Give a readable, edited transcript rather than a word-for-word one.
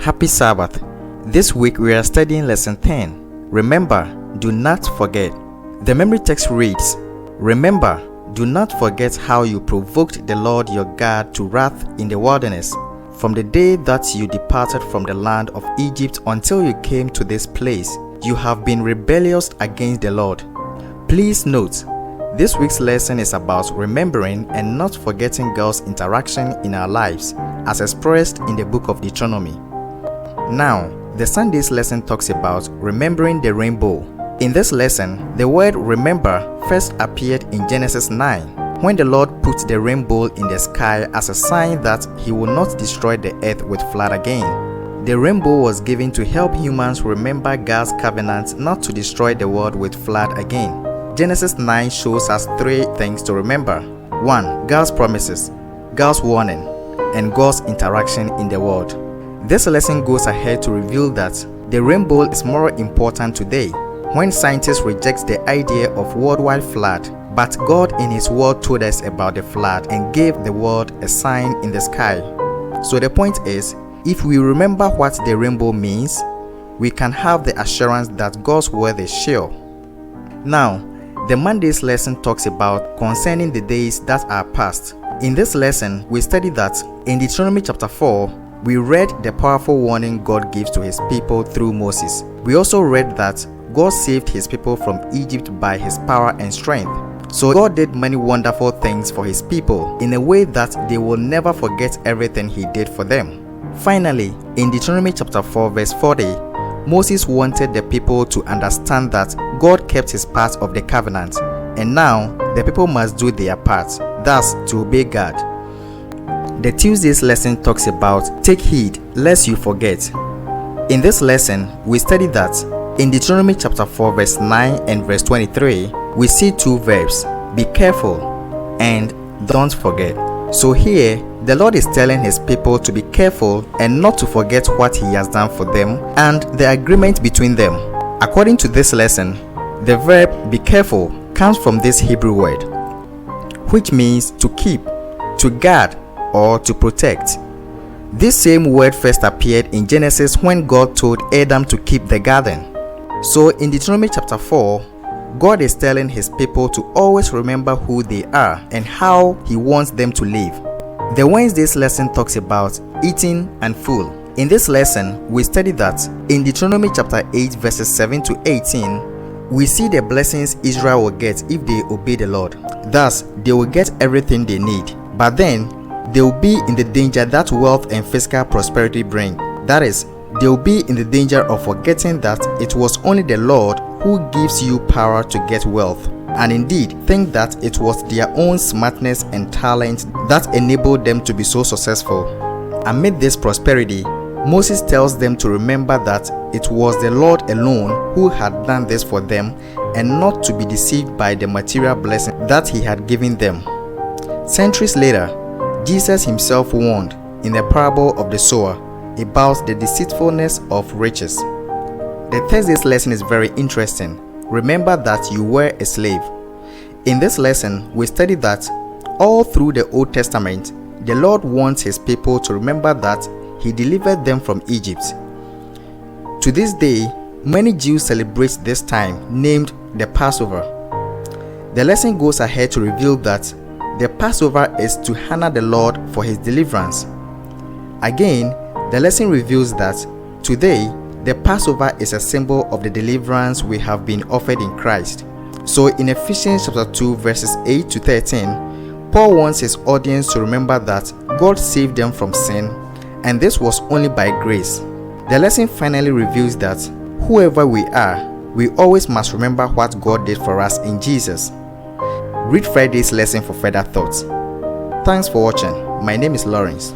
Happy Sabbath. This week we are studying lesson 10. Remember, do not forget. The memory text reads, Remember, do not forget how you provoked the Lord your God to wrath in the wilderness, from the day that you departed from the land of Egypt until you came to this place. You have been rebellious against the Lord. Please note, this week's lesson is about remembering and not forgetting God's interaction in our lives, as expressed in the book of Deuteronomy. Now, the Sunday's lesson talks about remembering the rainbow. In this lesson, the word remember first appeared in Genesis 9, when the Lord put the rainbow in the sky as a sign that He will not destroy the earth with flood again. The rainbow was given to help humans remember God's covenant not to destroy the world with flood again. Genesis 9 shows us three things to remember. 1. God's promises, God's warning, and God's interaction in the world. This lesson goes ahead to reveal that the rainbow is more important today, when scientists reject the idea of worldwide flood, but God in His word told us about the flood and gave the world a sign in the sky. So the point is, if we remember what the rainbow means, we can have the assurance that God's word is sure. Now, the Monday's lesson talks about concerning the days that are past. In this lesson, we study that in Deuteronomy chapter 4, we read the powerful warning God gives to His people through Moses. We also read that God saved His people from Egypt by His power and strength. So God did many wonderful things for His people in a way that they will never forget everything He did for them. Finally, in Deuteronomy chapter 4 verse 40, Moses wanted the people to understand that God kept His part of the covenant, and now the people must do their part, thus to obey God. The Tuesday's lesson talks about take heed lest you forget. In this lesson, we study that in Deuteronomy chapter 4 verse 9 and verse 23, we see two verbs, be careful and don't forget. So here, the Lord is telling His people to be careful and not to forget what He has done for them and the agreement between them. According to this lesson, the verb be careful comes from this Hebrew word, which means to keep, to guard, or to protect. This same word first appeared in Genesis when God told Adam to keep the garden. So in Deuteronomy chapter 4, God is telling His people to always remember who they are and how He wants them to live. The Wednesday's lesson talks about eating and full. In this lesson, we study that in Deuteronomy chapter 8 verses 7 to 18, we see the blessings Israel will get if they obey the Lord. Thus, they will get everything they need. But then, they will be in the danger that wealth and physical prosperity bring. That is, they will be in the danger of forgetting that it was only the Lord who gives you power to get wealth, and indeed think that it was their own smartness and talent that enabled them to be so successful. Amid this prosperity, Moses tells them to remember that it was the Lord alone who had done this for them and not to be deceived by the material blessing that He had given them. Centuries later, Jesus Himself warned in the parable of the sower about the deceitfulness of riches. The Thursday's lesson is very interesting. Remember that you were a slave. In this lesson, we study that all through the Old Testament, the Lord wants His people to remember that He delivered them from Egypt. To this day, many Jews celebrate this time, named the Passover. The lesson goes ahead to reveal that the Passover is to honor the Lord for His deliverance. Again, the lesson reveals that today, the Passover is a symbol of the deliverance we have been offered in Christ. So in Ephesians chapter 2 verses 8 to 13, Paul wants his audience to remember that God saved them from sin, and this was only by grace. The lesson finally reveals that whoever we are, we always must remember what God did for us in Jesus. Read Friday's lesson for further thoughts. Thanks for watching. My name is Lawrence.